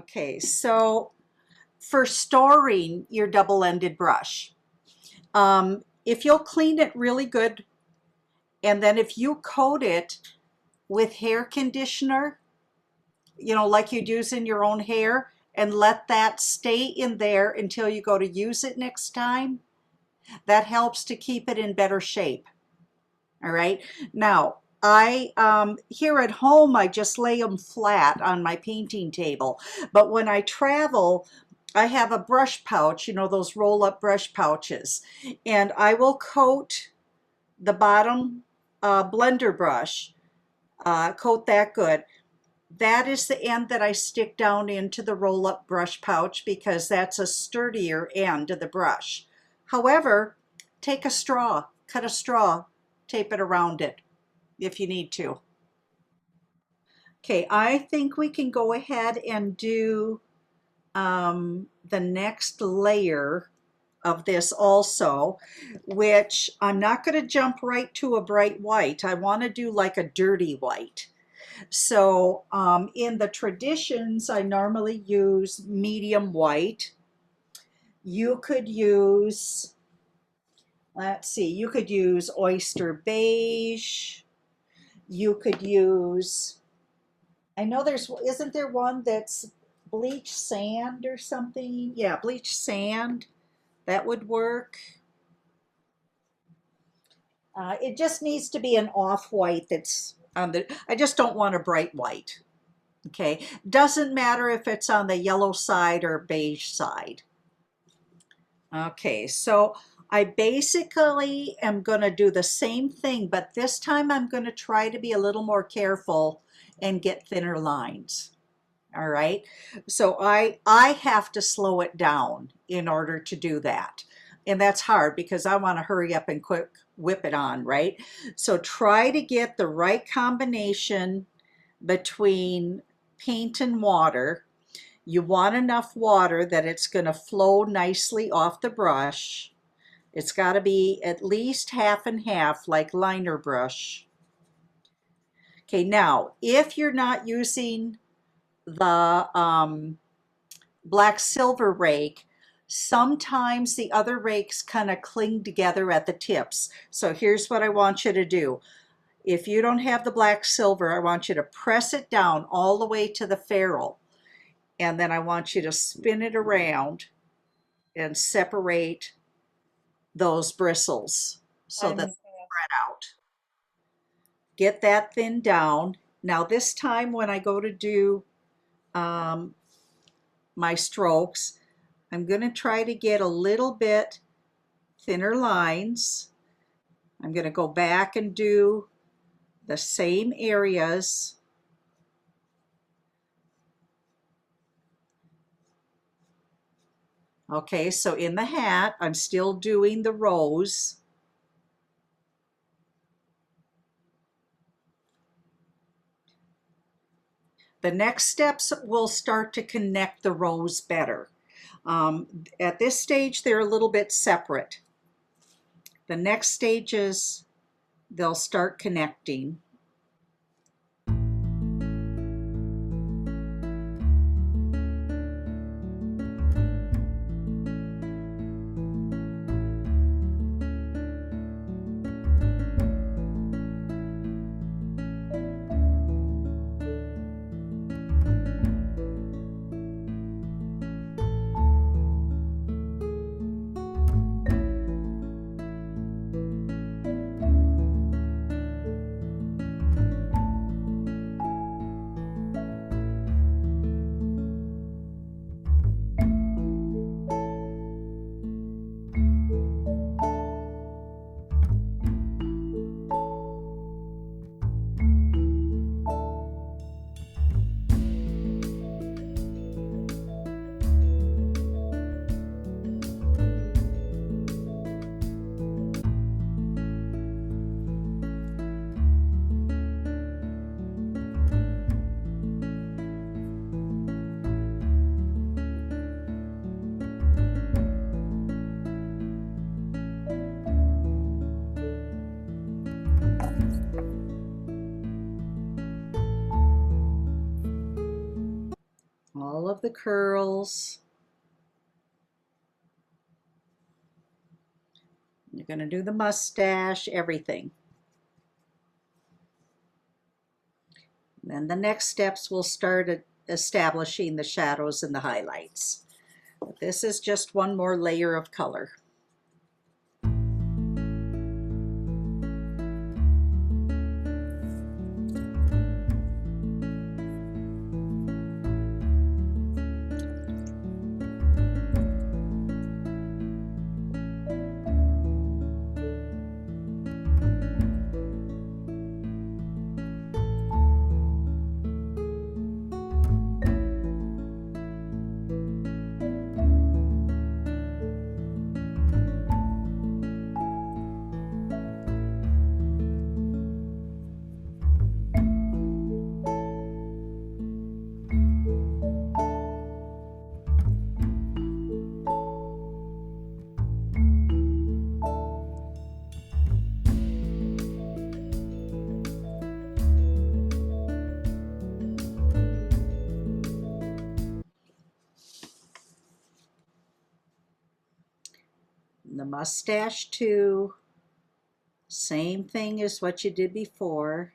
Okay, so for storing your double-ended brush, if you'll clean it really good, and then if you coat it with hair conditioner, like you'd use in your own hair, and let that stay in there until you go to use it next time, that helps to keep it in better shape. All right. Now, here at home, I just lay them flat on my painting table. But when I travel, I have a brush pouch, those roll-up brush pouches, and I will coat the bottom blender brush, coat that good. That is the end that I stick down into the roll-up brush pouch because that's a sturdier end of the brush. However, take a straw, cut a straw, tape it around it if you need to. Okay, I think we can go ahead and do the next layer of this also, which I'm not going to jump right to a bright white. I want to do like a dirty white. So in the traditions, I normally use medium white. You could use, let's see, you could use oyster beige. You could use, I know isn't there one that's bleach sand or something? Yeah, bleach sand. That would work. It just needs to be an off-white that's on I just don't want a bright white. Okay, doesn't matter if it's on the yellow side or beige side. Okay, so I basically am going to do the same thing, but this time I'm going to try to be a little more careful and get thinner lines. All right, so I have to slow it down in order to do that. And that's hard because I want to hurry up and quick whip it on, right? So try to get the right combination between paint and water. You want enough water that it's going to flow nicely off the brush. It's got to be at least half and half like liner brush. Okay, now if you're not using the black silver rake, sometimes the other rakes kind of cling together at the tips. So here's what I want you to do. If you don't have the black silver, I want you to press it down all the way to the ferrule. And then I want you to spin it around and separate those bristles so that they spread out. Get that thin down. Now this time when I go to do my strokes, I'm going to try to get a little bit thinner lines. I'm going to go back and do the same areas. Okay, so in the hat, I'm still doing the rows. The next steps will start to connect the rows better. At this stage, they're a little bit separate. The next stages, they'll start connecting. all of the curls. You're going to do the mustache, everything. And then the next steps will start establishing the shadows and the highlights. But this is just one more layer of color. The mustache too, same thing as what you did before.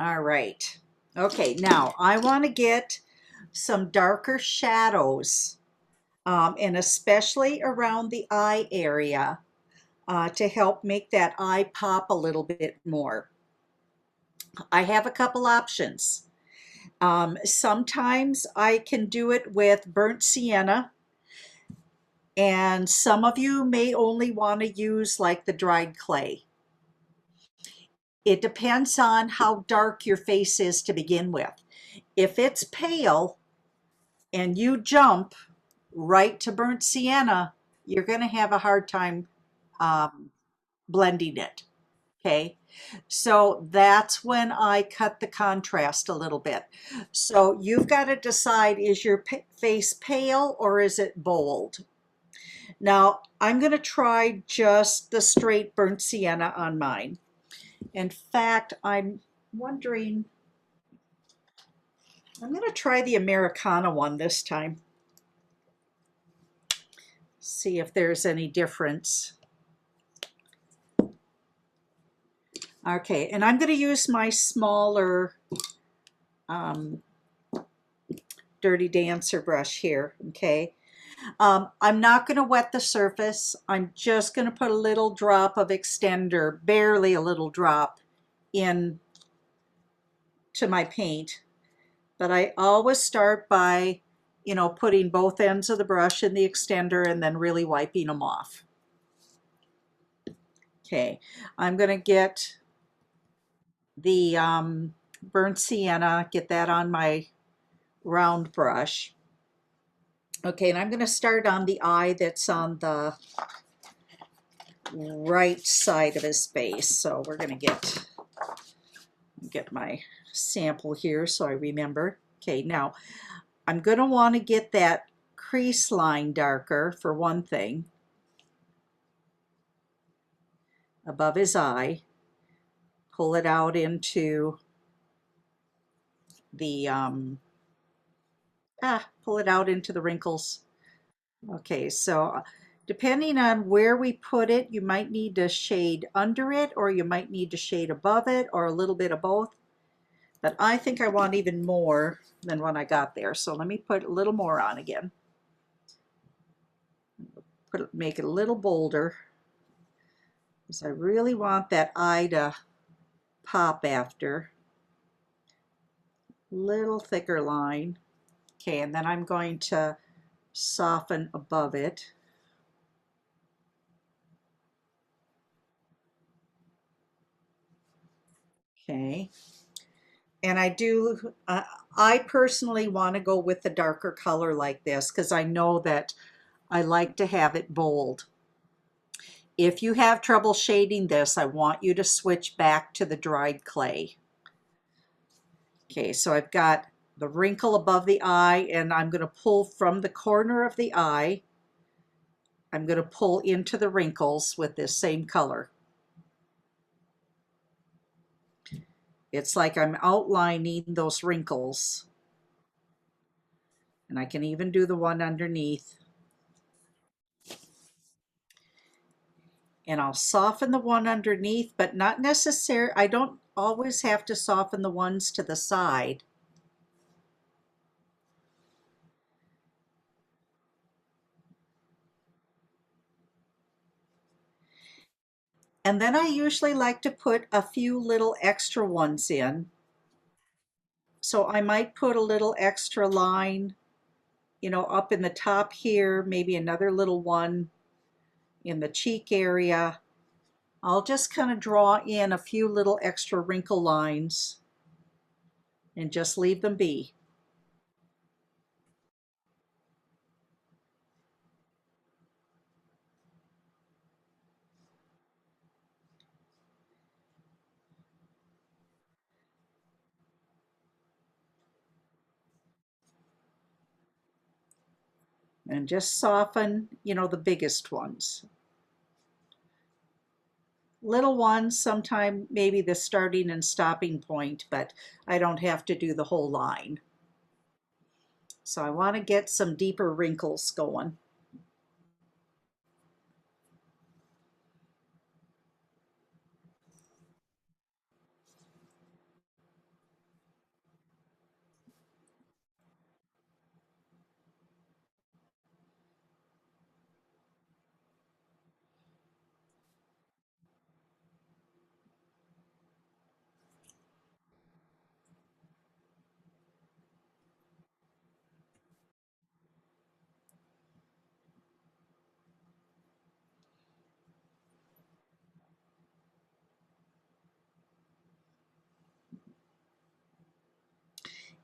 All right. Okay, now I want to get some darker shadows, and especially around the eye area, to help make that eye pop a little bit more. I have a couple options. Sometimes I can do it with burnt sienna, and some of you may only want to use like the dried clay. It depends on how dark your face is to begin with. If it's pale and you jump right to burnt sienna, you're going to have a hard time blending it. Okay, so that's when I cut the contrast a little bit. So you've got to decide, is your face pale or is it bold? Now I'm going to try just the straight burnt sienna on mine. In fact, I'm wondering, I'm going to try the Americana one this time. See if there's any difference. Okay, and I'm going to use my smaller Dirty Dancer brush here, okay? I'm not going to wet the surface. I'm just going to put a little drop of extender, barely a little drop, in to my paint. But I always start by, you know, putting both ends of the brush in the extender and then really wiping them off. Okay, I'm going to get the burnt sienna, get that on my round brush. Okay, and I'm going to start on the eye that's on the right side of his face. So we're going to get my sample here so I remember. Okay, now I'm going to want to get that crease line darker for one thing above his eye. Pull it out into the pull it out into the wrinkles. Okay, so depending on where we put it, you might need to shade under it, or you might need to shade above it, or a little bit of both. But I think I want even more than what I got there. So let me put a little more on again. Make it a little bolder, because I really want that eye to pop after. Little thicker line. Okay, and then I'm going to soften above it. Okay, and I personally want to go with the darker color like this because I know that I like to have it bold. If you have trouble shading this, I want you to switch back to the dried clay. Okay, so I've got the wrinkle above the eye, and I'm going to pull from the corner of the eye. I'm going to pull into the wrinkles with this same color. It's like I'm outlining those wrinkles. And I can even do the one underneath. And I'll soften the one underneath, but not necessarily, I don't always have to soften the ones to the side. And then I usually like to put a few little extra ones in. So I might put a little extra line, up in the top here, maybe another little one in the cheek area. I'll just kind of draw in a few little extra wrinkle lines and just leave them be. And just soften, the biggest ones. Little ones, sometime maybe the starting and stopping point, but I don't have to do the whole line. So I want to get some deeper wrinkles going.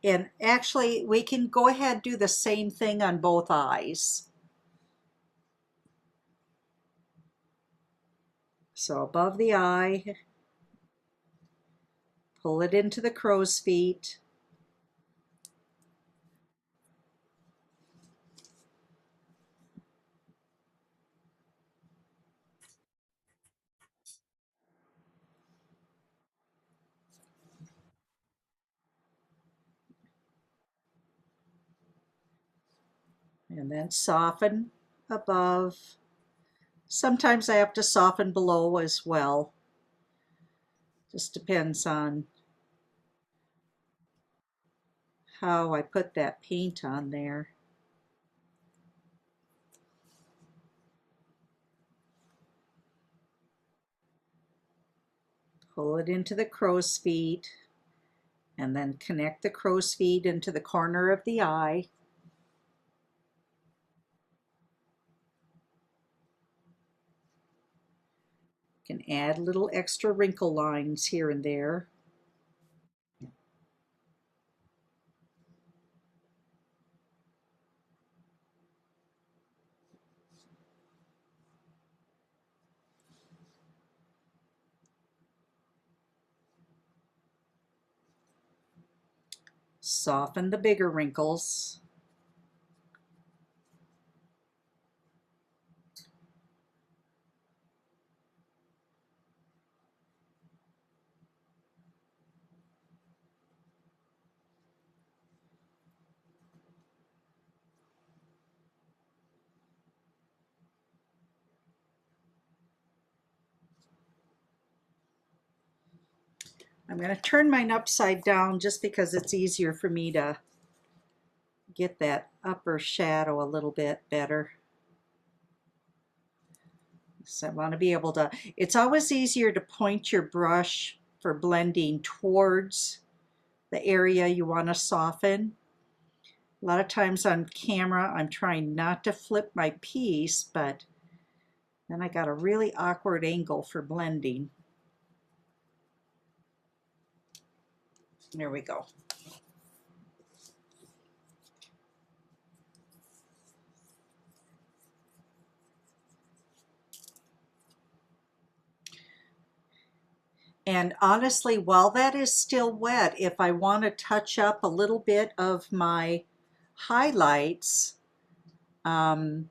And actually, we can go ahead and do the same thing on both eyes. So above the eye, pull it into the crow's feet. And then soften above. Sometimes I have to soften below as well. Just depends on how I put that paint on there. Pull it into the crow's feet and then connect the crow's feet into the corner of the eye. You can add little extra wrinkle lines here and there. Soften the bigger wrinkles. I'm going to turn mine upside down just because it's easier for me to get that upper shadow a little bit better. So I want to be able to, it's always easier to point your brush for blending towards the area you want to soften. A lot of times on camera, I'm trying not to flip my piece, but then I got a really awkward angle for blending. There we go. And honestly, while that is still wet, if I want to touch up a little bit of my highlights, I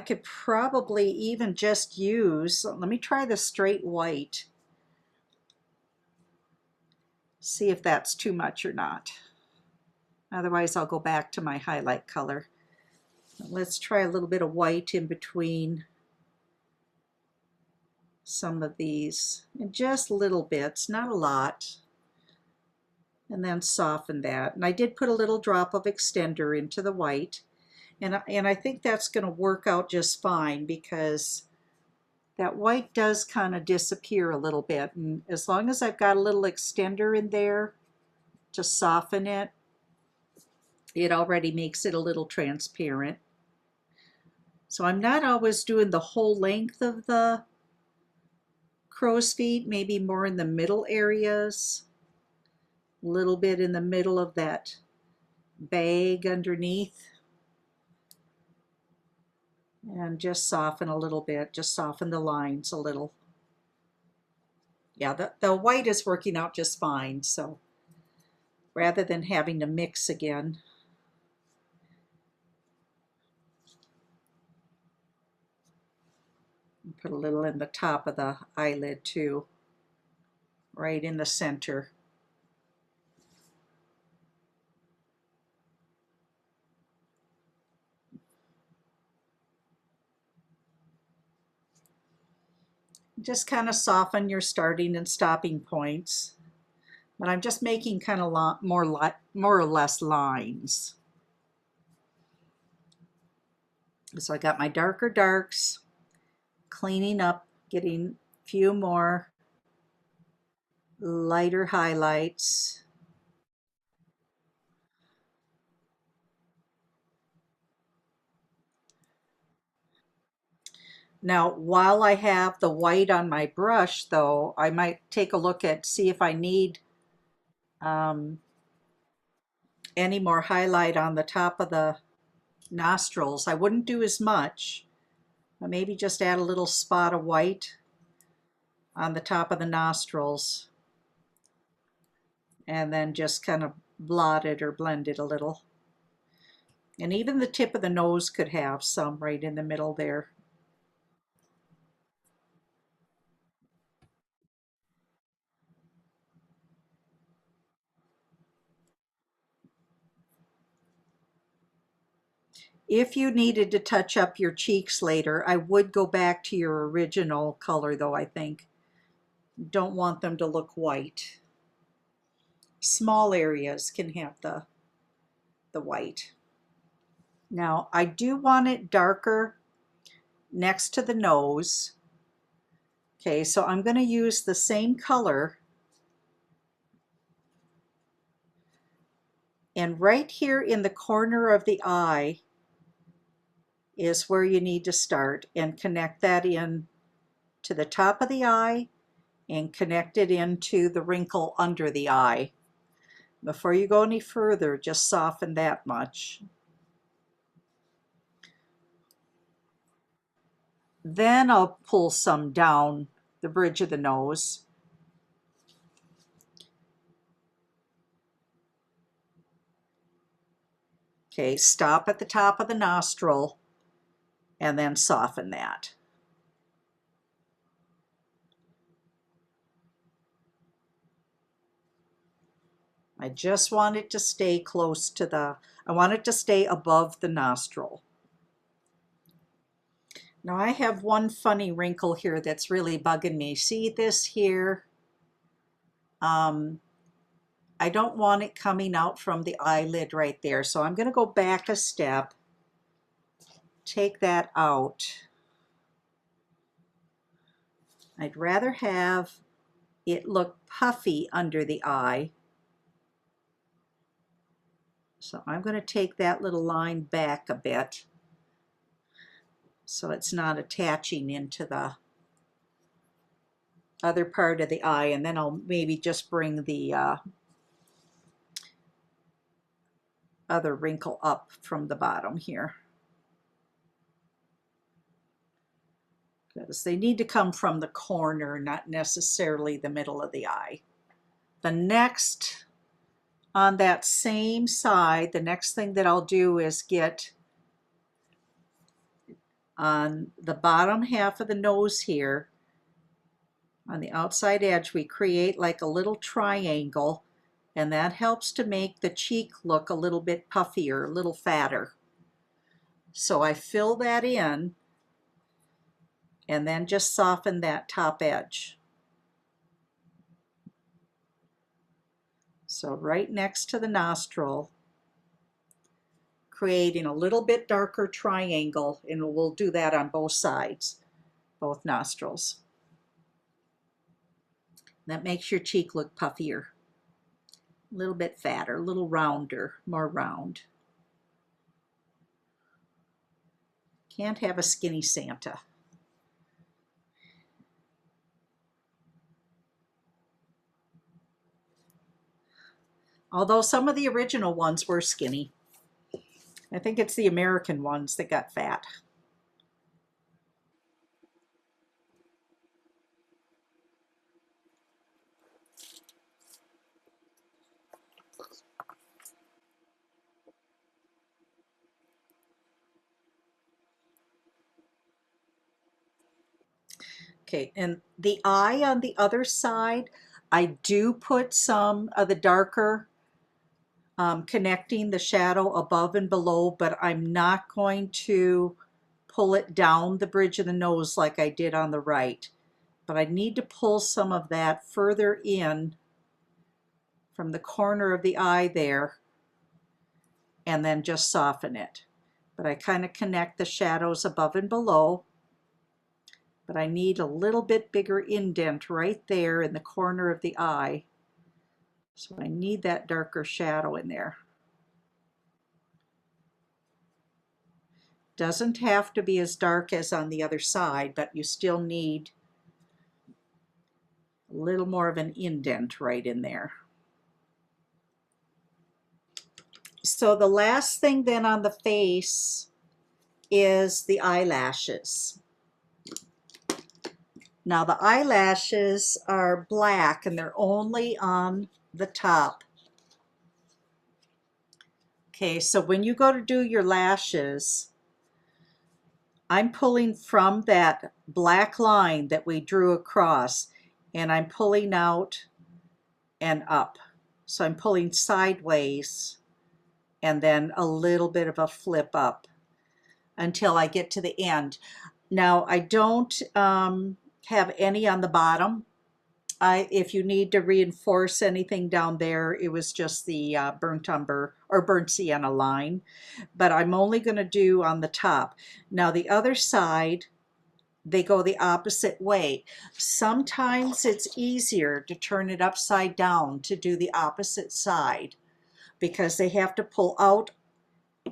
could probably even just use, let me try the straight white, see if that's too much or not. Otherwise, I'll go back to my highlight color. Let's try a little bit of white in between some of these, and just little bits, not a lot, and then soften that. And I did put a little drop of extender into the white, and I think that's going to work out just fine because that white does kind of disappear a little bit, and as long as I've got a little extender in there to soften it, it already makes it a little transparent. So I'm not always doing the whole length of the crow's feet, maybe more in the middle areas, a little bit in the middle of that bag underneath, and just soften a little bit, just soften the lines a little. Yeah, the white is working out just fine, so rather than having to mix again. Put a little in the top of the eyelid too, right in the center. Just kind of soften your starting and stopping points. But I'm just making kind of more or less lines. So I got my darker darks, cleaning up, getting a few more lighter highlights. Now, while I have the white on my brush, though, I might take a look at, see if I need um, any more highlight on the top of the nostrils. I wouldn't do as much, but maybe just add a little spot of white on the top of the nostrils, and then just kind of blot it or blend it a little. And even the tip of the nose could have some right in the middle there. If you needed to touch up your cheeks later, I would go back to your original color though, I think. Don't want them to look white. Small areas can have the white. Now, I do want it darker next to the nose. Okay, so I'm going to use the same color. And right here in the corner of the eye is where you need to start and connect that in to the top of the eye and connect it into the wrinkle under the eye. Before you go any further, just soften that much. Then I'll pull some down the bridge of the nose. Okay, stop at the top of the nostril and then soften that. I just want it to stay close to I want it to stay above the nostril. Now I have one funny wrinkle here that's really bugging me. See this here? I don't want it coming out from the eyelid right there. So I'm going to go back a step, take that out. I'd rather have it look puffy under the eye. So I'm going to take that little line back a bit so it's not attaching into the other part of the eye, and then I'll maybe just bring the other wrinkle up from the bottom here, because they need to come from the corner, not necessarily the middle of the eye. The next, on that same side, the next thing that I'll do is get on the bottom half of the nose here, on the outside edge, we create like a little triangle, and that helps to make the cheek look a little bit puffier, a little fatter. So I fill that in and then just soften that top edge. So right next to the nostril, creating a little bit darker triangle, and we'll do that on both sides, both nostrils. That makes your cheek look puffier, a little bit fatter, a little rounder, more round. Can't have a skinny Santa. Although some of the original ones were skinny. I think it's the American ones that got fat. Okay, and the eye on the other side, I do put some of the darker connecting the shadow above and below, but I'm not going to pull it down the bridge of the nose like I did on the right. But I need to pull some of that further in from the corner of the eye there, and then just soften it. But I kind of connect the shadows above and below. But I need a little bit bigger indent right there in the corner of the eye. So I need that darker shadow in there. Doesn't have to be as dark as on the other side, but you still need a little more of an indent right in there. So the last thing then on the face is the eyelashes. Now the eyelashes are black and they're only on the top. Okay, so when you go to do your lashes, I'm pulling from that black line that we drew across, and I'm pulling out and up. So I'm pulling sideways and then a little bit of a flip up until I get to the end. Now I don't have any on the bottom. If you need to reinforce anything down there, it was just the burnt umber or burnt sienna line, but I'm only going to do on the top. Now the other side, they go the opposite way. Sometimes it's easier to turn it upside down to do the opposite side because they have to pull out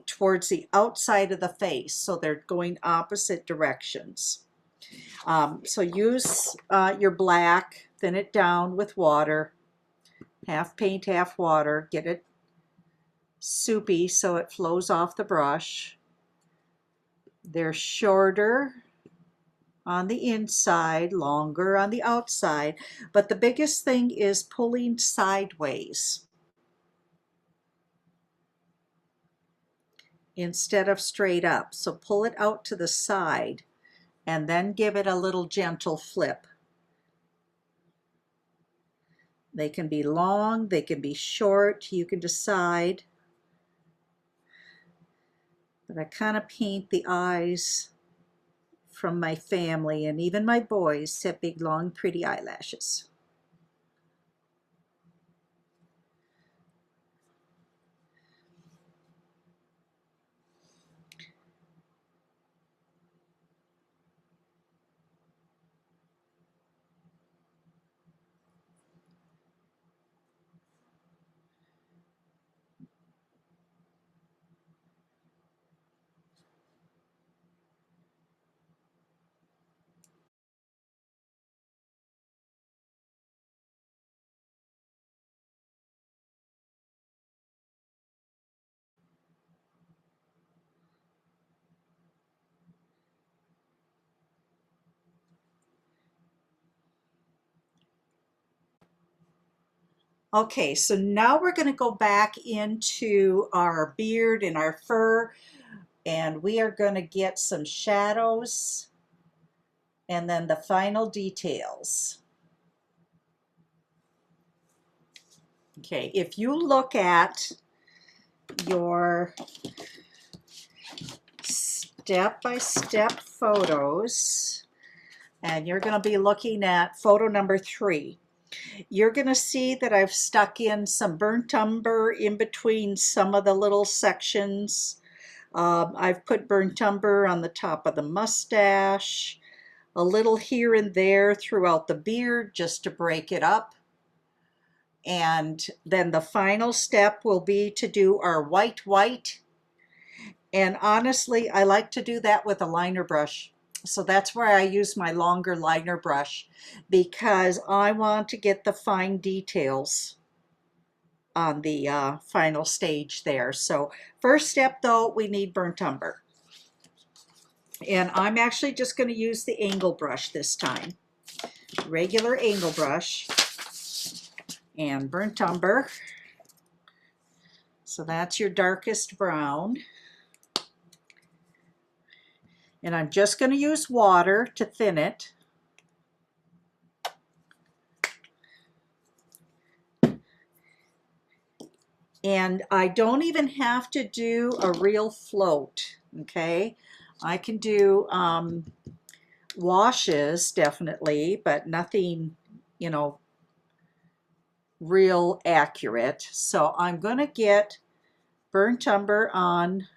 towards the outside of the face, so they're going opposite directions. So use your black, thin it down with water, half paint, half water, get it soupy so it flows off the brush. They're shorter on the inside, longer on the outside, but the biggest thing is pulling sideways instead of straight up. So pull it out to the side and then give it a little gentle flip. They can be long, they can be short, you can decide. But I kind of paint the eyes from my family, and even my boys have big, long, pretty eyelashes. Okay, so now we're going to go back into our beard and our fur, and we are going to get some shadows and then the final details. Okay, if you look at your step-by-step photos, and you're going to be looking at photo number 3, you're going to see that I've stuck in some burnt umber in between some of the little sections. I've put burnt umber on the top of the mustache, a little here and there throughout the beard just to break it up. And then the final step will be to do our white. And honestly, I like to do that with a liner brush. So that's where I use my longer liner brush, because I want to get the fine details on the final stage there. So first step though, we need burnt umber. And I'm actually just going to use the angle brush this time. Regular angle brush and burnt umber. So that's your darkest brown. And I'm just going to use water to thin it. And I don't even have to do a real float, okay? I can do washes, definitely, but nothing, you know, real accurate. So I'm going to get burnt umber on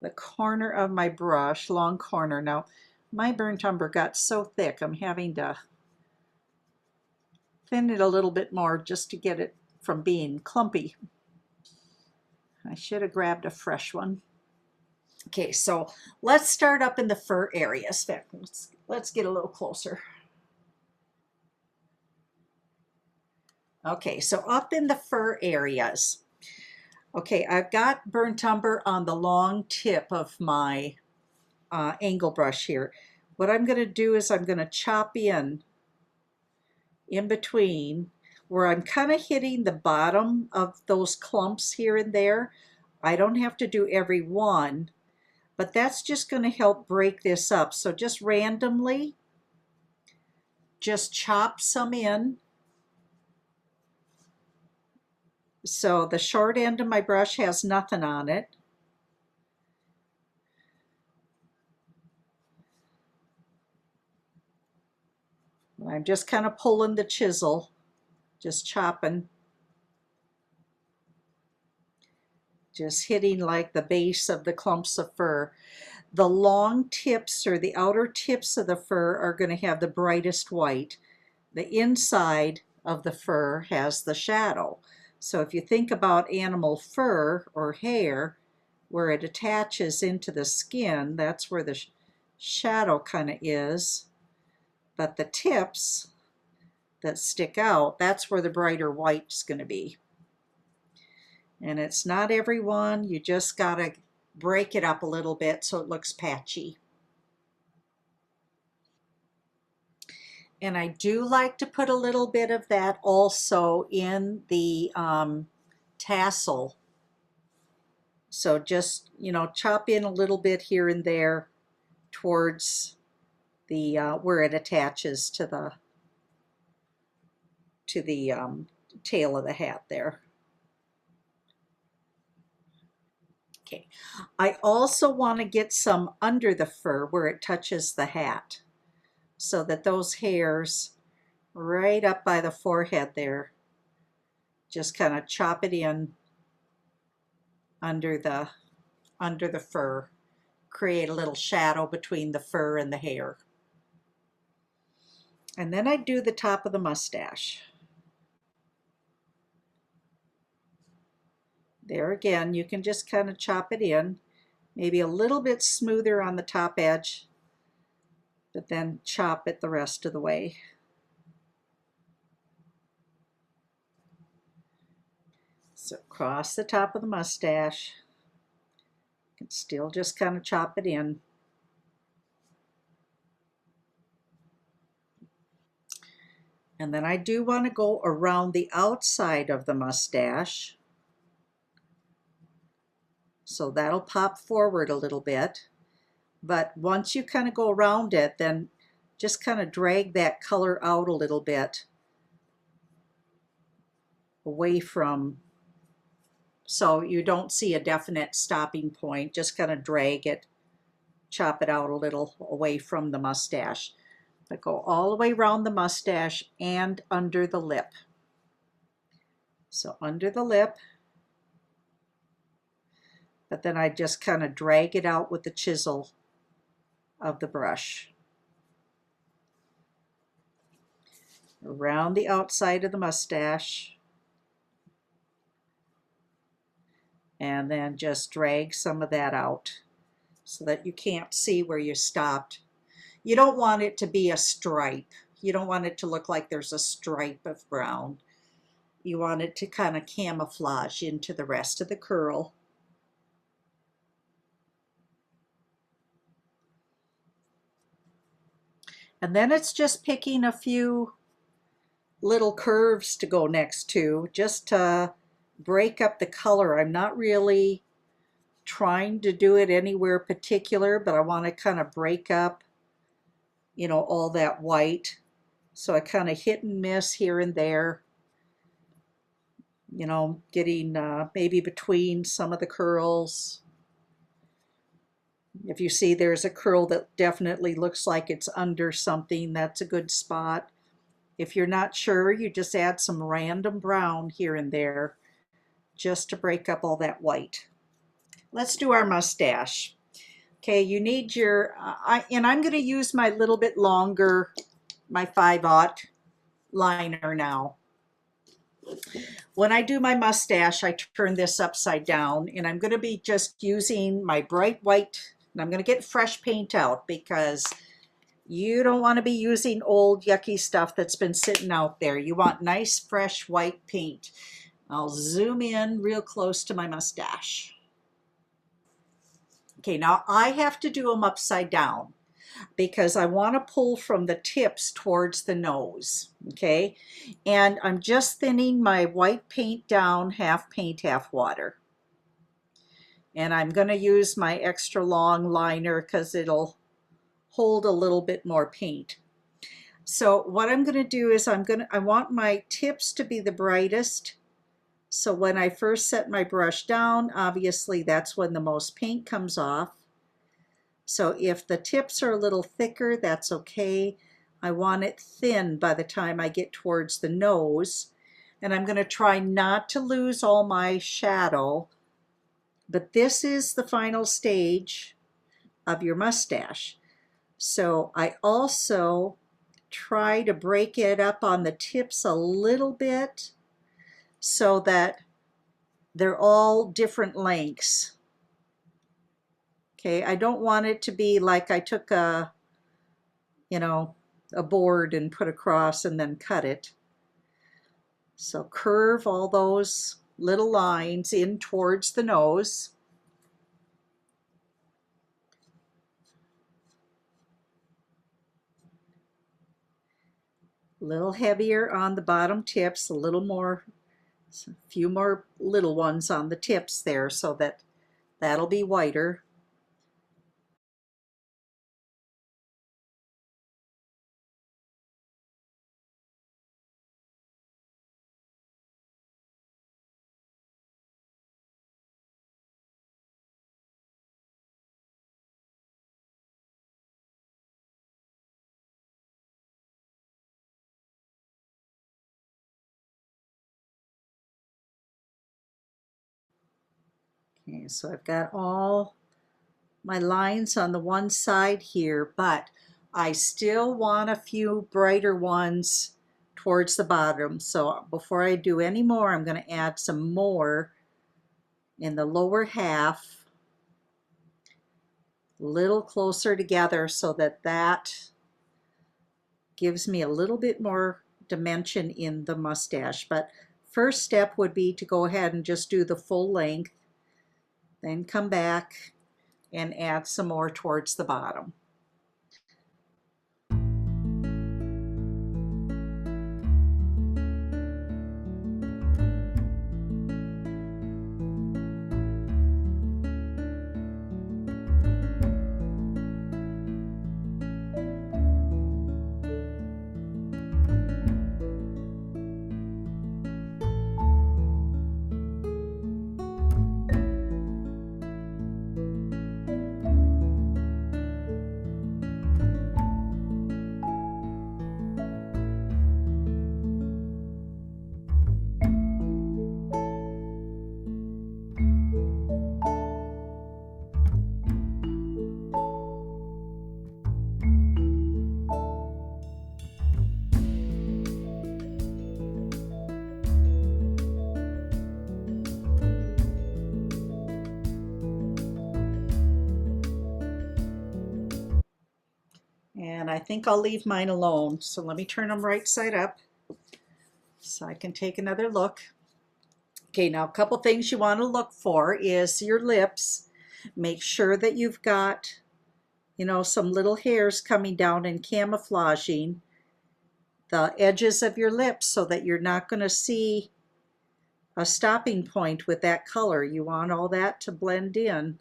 the corner of my brush, long corner. Now, my burnt umber got so thick, I'm having to thin it a little bit more just to get it from being clumpy. I should have grabbed a fresh one. Okay, so let's start up in the fur areas. Let's get a little closer. Okay, so up in the fur areas. Okay, I've got burnt umber on the long tip of my angle brush here. What I'm going to do is I'm going to chop in between where I'm kind of hitting the bottom of those clumps here and there. I don't have to do every one, but that's just going to help break this up. So just randomly, just chop some in. So the short end of my brush has nothing on it. I'm just kind of pulling the chisel, just chopping, just hitting like the base of the clumps of fur. The long tips or the outer tips of the fur are going to have the brightest white. The inside of the fur has the shadow. So if you think about animal fur or hair, where it attaches into the skin, that's where the shadow kind of is. But the tips that stick out, that's where the brighter white's going to be. And it's not every one, you just got to break it up a little bit so it looks patchy. And I do like to put a little bit of that also in the tassel. So just, you know, chop in a little bit here and there towards the where it attaches to the tail of the hat there. Okay, I also want to get some under the fur where it touches the hat, so that those hairs right up by the forehead there, just kind of chop it in under the fur, create a little shadow between the fur and the hair. And then I do the top of the mustache. There again, you can just kind of chop it in, maybe a little bit smoother on the top edge, but then chop it the rest of the way. So across the top of the mustache, you can still just kind of chop it in. And then I do want to go around the outside of the mustache. So that'll pop forward a little bit. But once you kind of go around it, then just kind of drag that color out a little bit away from, so you don't see a definite stopping point. Just kind of drag it, chop it out a little away from the mustache. But go all the way around the mustache and under the lip. So under the lip, but then I just kind of drag it out with the chisel of the brush. Around the outside of the mustache. And then just drag some of that out so that you can't see where you stopped. You don't want it to be a stripe. You don't want it to look like there's a stripe of brown. You want it to kind of camouflage into the rest of the curl. And then it's just picking a few little curves to go next to, just to break up the color. I'm not really trying to do it anywhere particular, but I want to kind of break up, you know, all that white. So I kind of hit and miss here and there, you know, getting maybe between some of the curls. If you see there's a curl that definitely looks like it's under something, that's a good spot. If you're not sure, you just add some random brown here and there just to break up all that white. Let's do our mustache. Okay, you need your, and I'm going to use my little bit longer, my 5/0 liner now. When I do my mustache, I turn this upside down, and I'm going to be just using my bright white, and I'm going to get fresh paint out because you don't want to be using old yucky stuff that's been sitting out there. You want nice fresh white paint. I'll zoom in real close to my mustache. Okay, now I have to do them upside down because I want to pull from the tips towards the nose, okay? And I'm just thinning my white paint down, half paint, half water. And I'm going to use my extra long liner because it'll hold a little bit more paint. So what I'm going to do is I want my tips to be the brightest. So when I first set my brush down, obviously that's when the most paint comes off. So if the tips are a little thicker, that's okay. I want it thin by the time I get towards the nose. And I'm going to try not to lose all my shadow. But this is the final stage of your mustache. So I also try to break it up on the tips a little bit so that they're all different lengths. Okay, I don't want it to be like I took a, you know, a board and put across and then cut it. So curve all those little lines in towards the nose. A little heavier on the bottom tips, a little more, a few more little ones on the tips there so that that'll be whiter. Okay, so I've got all my lines on the one side here, but I still want a few brighter ones towards the bottom. So before I do any more, I'm going to add some more in the lower half, a little closer together so that that gives me a little bit more dimension in the mustache. But first step would be to go ahead and just do the full length, then come back and add some more towards the bottom. and I think I'll leave mine alone. So let me turn them right side up so I can take another look. Okay, now a couple things you want to look for is your lips. Make sure that you've got, you know, some little hairs coming down and camouflaging the edges of your lips so that you're not going to see a stopping point with that color. You want all that to blend in.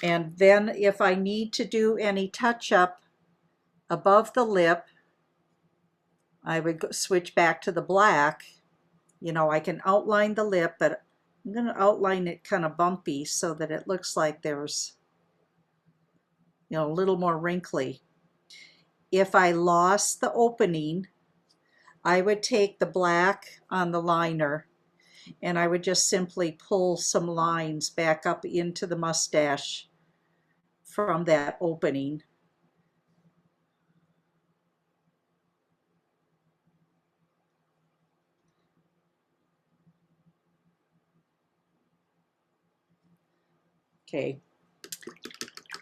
And then if I need to do any touch-up above the lip, I would switch back to the black. You know, I can outline the lip, but I'm going to outline it kind of bumpy so that it looks like there's, you know, a little more wrinkly. If I lost the opening, I would take the black on the liner and I would just simply pull some lines back up into the mustache from that opening. Okay,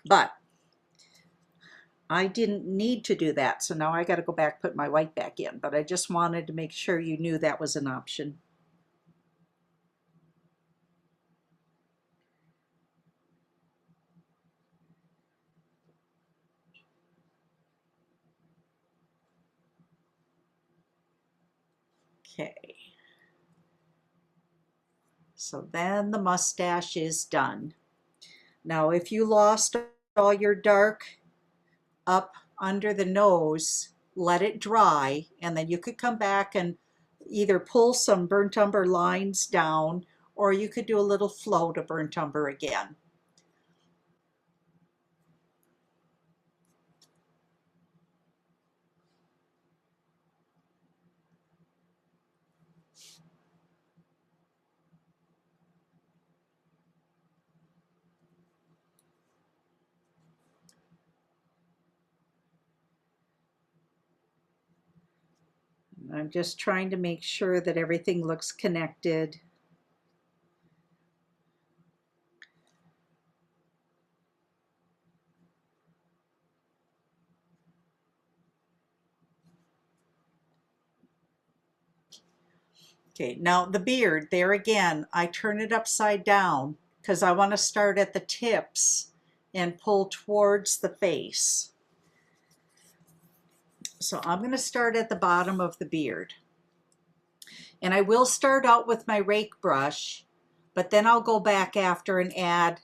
but I didn't need to do that, so now I got to go back, put my white back in, but I just wanted to make sure you knew that was an option. Okay, so then the mustache is done. Now if you lost all your dark up under the nose, let it dry, and then you could come back and either pull some burnt umber lines down, or you could do a little float of burnt umber again. I'm just trying to make sure that everything looks connected. Okay, now the beard, there again, I turn it upside down because I want to start at the tips and pull towards the face. So I'm going to start at the bottom of the beard. And I will start out with my rake brush, but then I'll go back after and add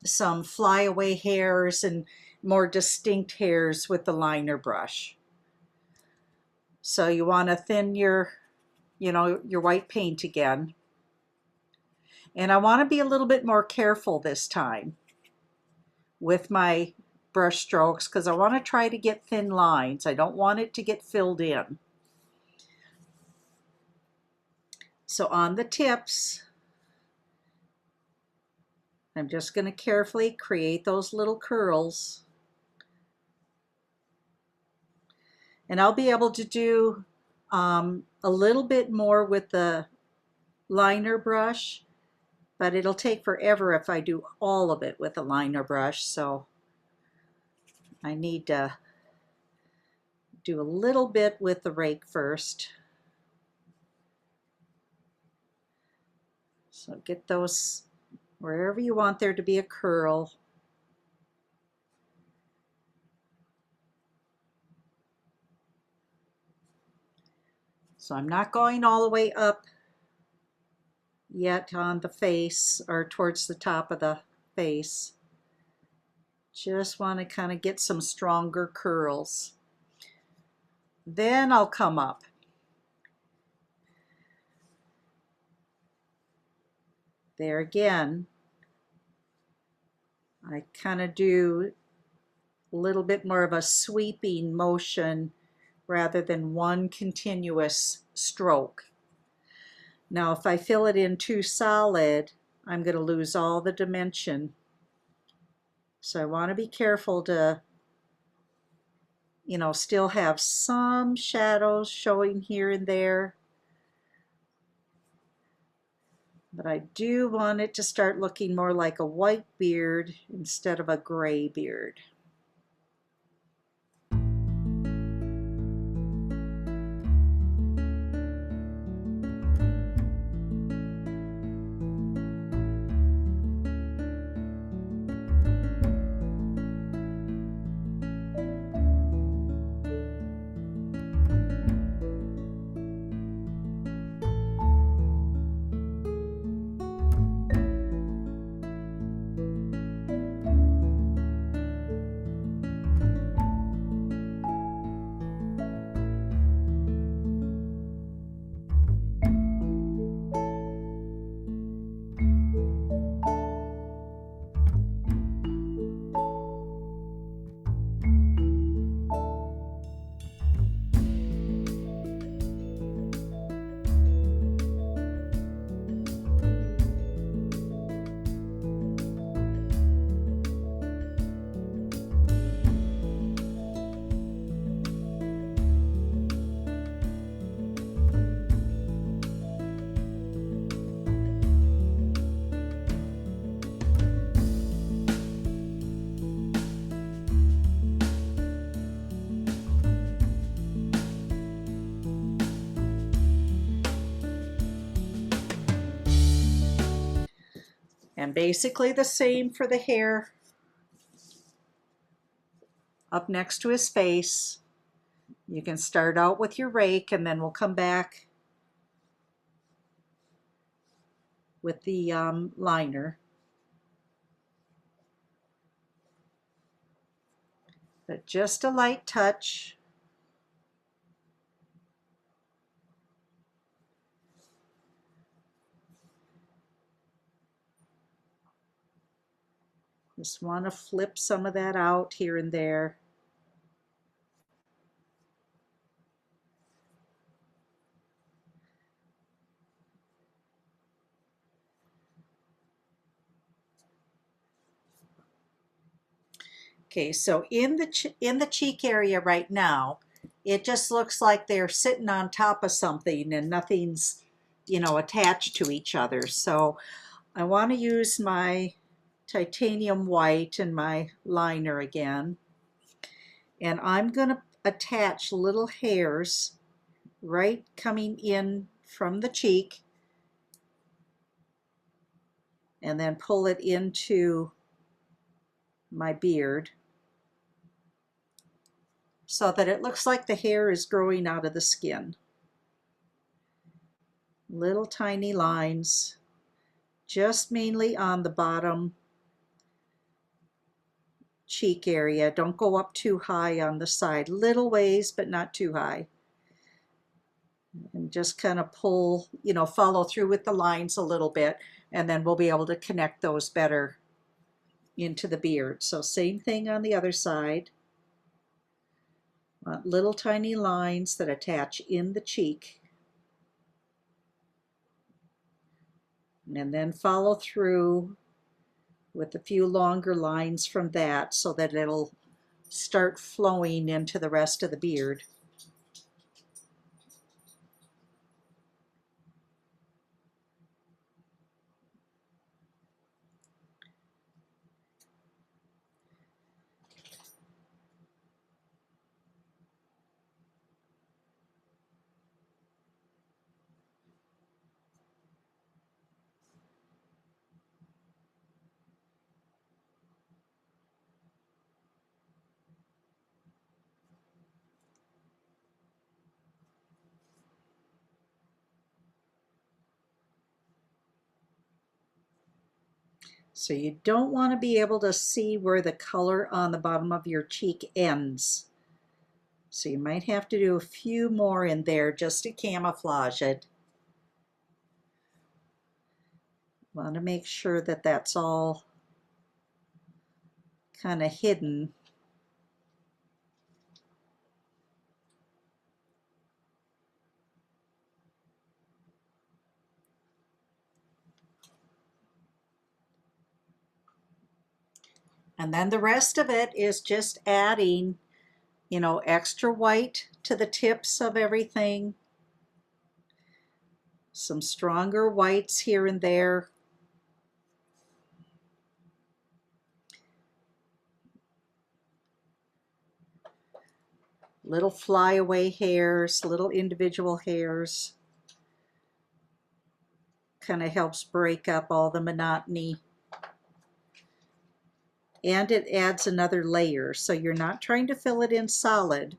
some flyaway hairs and more distinct hairs with the liner brush. So you want to thin your, you know, your white paint again. And I want to be a little bit more careful this time with my brush strokes because I want to try to get thin lines. I don't want it to get filled in. So on the tips, I'm just going to carefully create those little curls. And I'll be able to do a little bit more with the liner brush, but it'll take forever if I do all of it with a liner brush. So I need to do a little bit with the rake first. So get those wherever you want there to be a curl. So I'm not going all the way up yet on the face or towards the top of the face. Just want to kind of get some stronger curls. Then I'll come up. There again, I kind of do a little bit more of a sweeping motion rather than one continuous stroke. Now if I fill it in too solid, I'm going to lose all the dimension. So I want to be careful to, you know, still have some shadows showing here and there, But I do want it to start looking more like a white beard instead of a gray beard. And basically the same for the hair up next to his face. You can start out with your rake and then we'll come back with the liner. But just a light touch. Just want to flip some of that out here and there. Okay, so in the cheek area right now, it just looks like they're sitting on top of something and nothing's, you know, attached to each other. So I want to use my titanium white and my liner again. And I'm going to attach little hairs right coming in from the cheek and then pull it into my beard so that it looks like the hair is growing out of the skin. Little tiny lines, just mainly on the bottom cheek area. Don't go up too high on the side. Little ways, but not too high. And just kind of pull, you know, follow through with the lines a little bit, and then we'll be able to connect those better into the beard. So same thing on the other side. Little tiny lines that attach in the cheek. And then follow through with a few longer lines from that so that it'll start flowing into the rest of the beard. So you don't want to be able to see where the color on the bottom of your cheek ends. So you might have to do a few more in there just to camouflage it. Want to make sure that that's all kind of hidden. And then the rest of it is just adding, you know, extra white to the tips of everything Some stronger whites here and there. Little flyaway hairs, little individual hairs. Kind of helps break up all the monotony. And it adds another layer, so you're not trying to fill it in solid.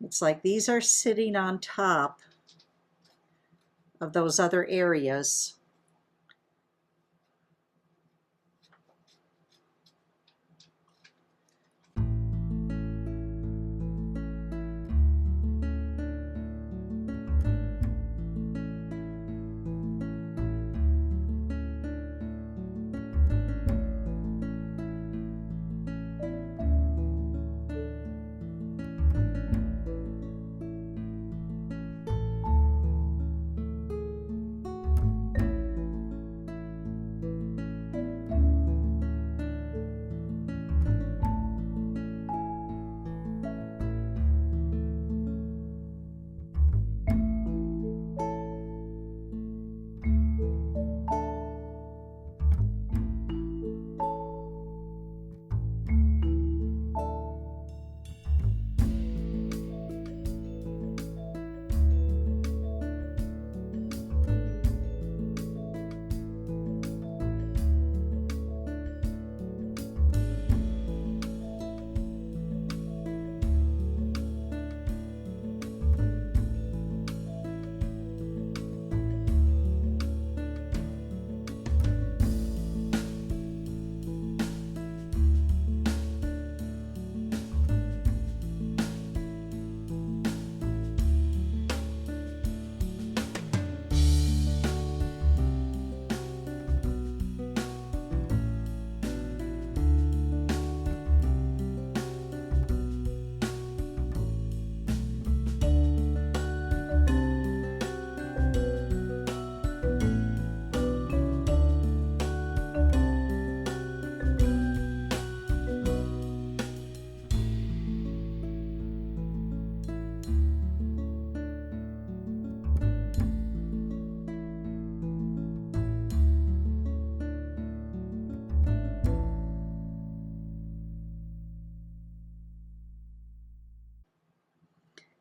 It's like these are sitting on top of those other areas.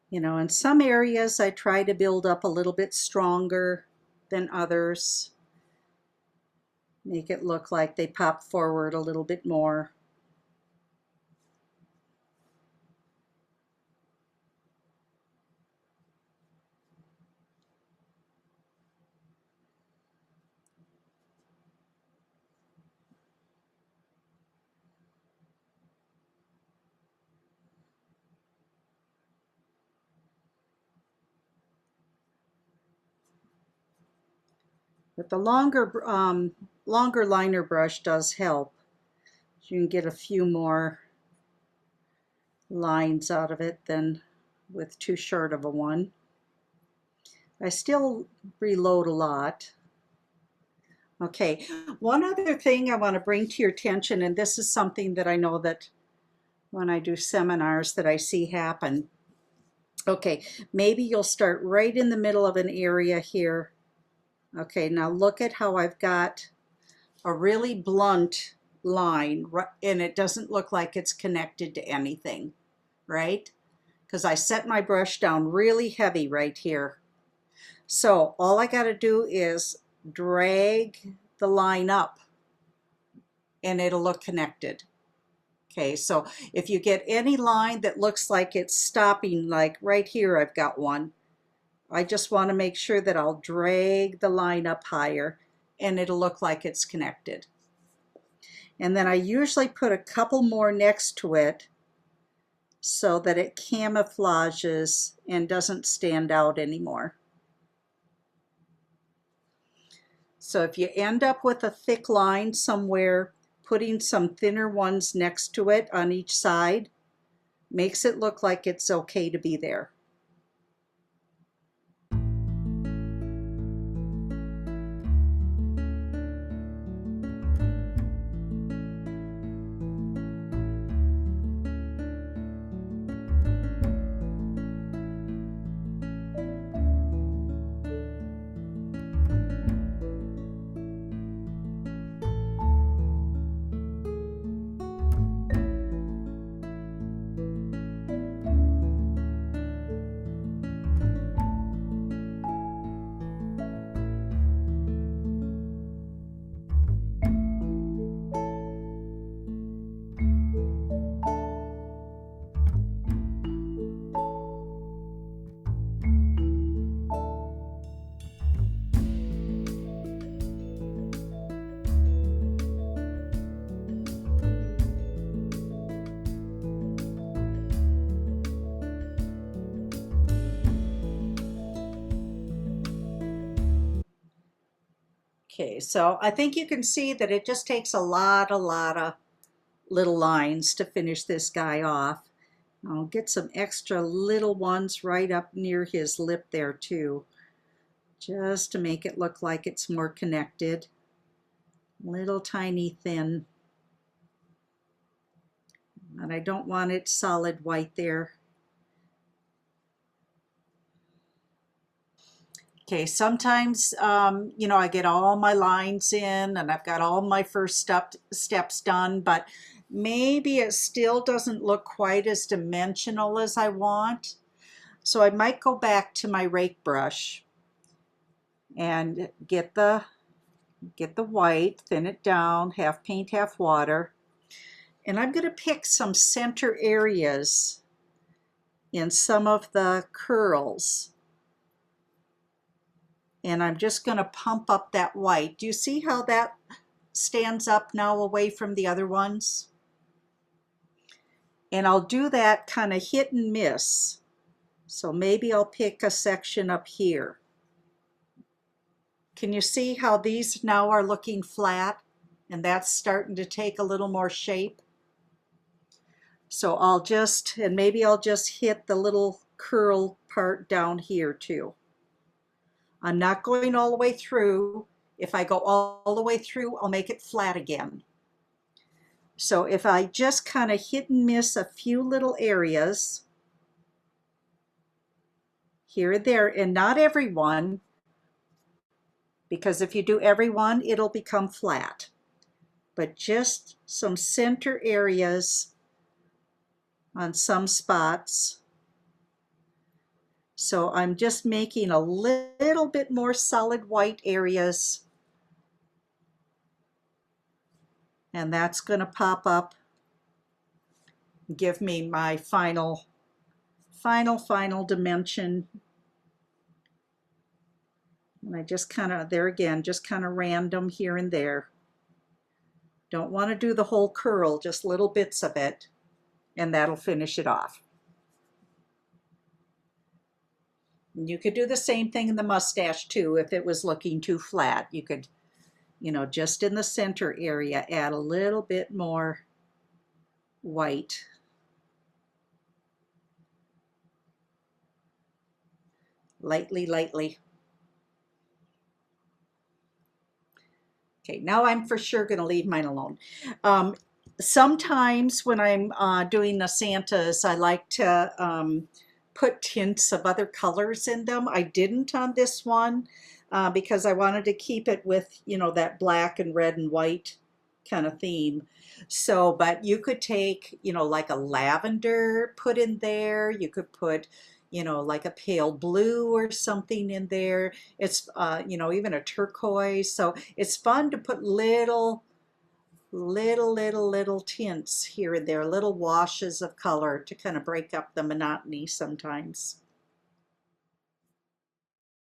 You know, in some areas I try to build up a little bit stronger than others. Make it look like they pop forward a little bit more. But the longer liner brush does help. You can get a few more lines out of it than with too short of a one. I still reload a lot. Okay, one other thing I want to bring to your attention, and this is something that I know that when I do seminars that I see happen. Okay, maybe you'll start right in the middle of an area here. Okay, now look at how I've got a really blunt line and it doesn't look like it's connected to anything, right? Because I set my brush down really heavy right here. So all I got to do is drag the line up and it'll look connected. Okay, so if you get any line that looks like it's stopping, like right here I've got one, I just want to make sure that I'll drag the line up higher and it'll look like it's connected. And then I usually put a couple more next to it so that it camouflages and doesn't stand out anymore. So if you end up with a thick line somewhere, putting some thinner ones next to it on each side makes it look like it's okay to be there. Okay, so I think you can see that it just takes a lot of little lines to finish this guy off. I'll get some extra little ones right up near his lip there too, just to make it look like it's more connected. Little tiny thin. And I don't want it solid white there. Okay, sometimes, you know, I get all my lines in and I've got all my first steps done, but maybe it still doesn't look quite as dimensional as I want. So I might go back to my rake brush and get the white, thin it down, half paint, half water. And I'm going to pick some center areas in some of the curls. And I'm just going to pump up that white. Do you see how that stands up now away from the other ones? And I'll do that kind of hit and miss. So maybe I'll pick a section up here. Can you see how these now are looking flat? And that's starting to take a little more shape. So I'll just, and maybe I'll just hit the little curl part down here too. I'm not going all the way through. If I go all the way through, I'll make it flat again. So if I just kind of hit and miss a few little areas here and there, and not every one, because if you do every one, it'll become flat. But just some center areas on some spots. So I'm just making a little bit more solid white areas. And that's going to pop up, give me my final dimension. And I just kind of, there again, just kind of random here and there. Don't want to do the whole curl, just little bits of it, and that'll finish it off. And you could do the same thing in the mustache too. If it was looking too flat, you could, you know, just in the center area, add a little bit more white. Lightly, lightly. Okay, now I'm for sure going to leave mine alone. Sometimes when I'm doing the Santas, I like to put tints of other colors in them. I didn't on this one because I wanted to keep it with, you know, that black and red and white kind of theme. So, but you could take, you know, like a lavender, put in there. You could put, you know, like a pale blue or something in there. It's, you know, even a turquoise. So it's fun to put little tints here and there, little washes of color to kind of break up the monotony sometimes.